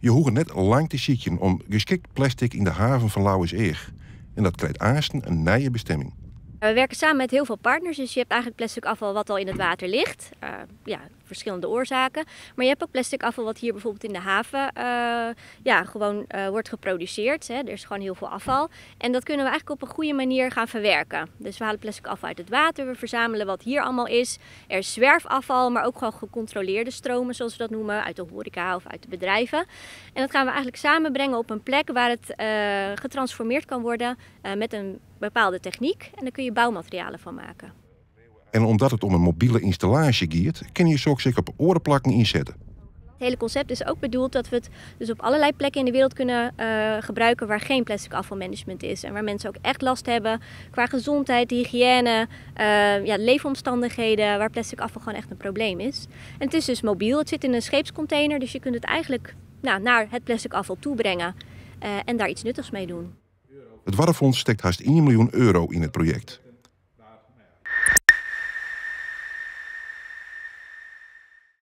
Je hoeft net lang te zieken om geschikt plastic in de haven van Lauwersoog. En dat krijgt aansten een nieuwe bestemming. We werken samen met heel veel partners, dus je hebt eigenlijk plastic afval wat al in het water ligt. Verschillende oorzaken. Maar je hebt ook plastic afval wat hier bijvoorbeeld in de haven wordt geproduceerd. Hè. Er is gewoon heel veel afval. En dat kunnen we eigenlijk op een goede manier gaan verwerken. Dus we halen plastic afval uit het water, we verzamelen wat hier allemaal is. Er is zwerfafval, maar ook gewoon gecontroleerde stromen, zoals we dat noemen, uit de horeca of uit de bedrijven. En dat gaan we eigenlijk samenbrengen op een plek waar het getransformeerd kan worden met een bepaalde techniek. En daar kun je bouwmaterialen van maken. En omdat het om een mobiele installatie gaat, kun je zo ook op orenplakken inzetten. Het hele concept is ook bedoeld dat we het dus op allerlei plekken in de wereld kunnen gebruiken waar geen plastic afvalmanagement is. En waar mensen ook echt last hebben qua gezondheid, hygiëne, leefomstandigheden, waar plastic afval gewoon echt een probleem is. En het is dus mobiel, het zit in een scheepscontainer, dus je kunt het eigenlijk naar het plastic afval toe brengen en daar iets nuttigs mee doen. Het Warrenfonds steekt haast 1 miljoen euro in het project.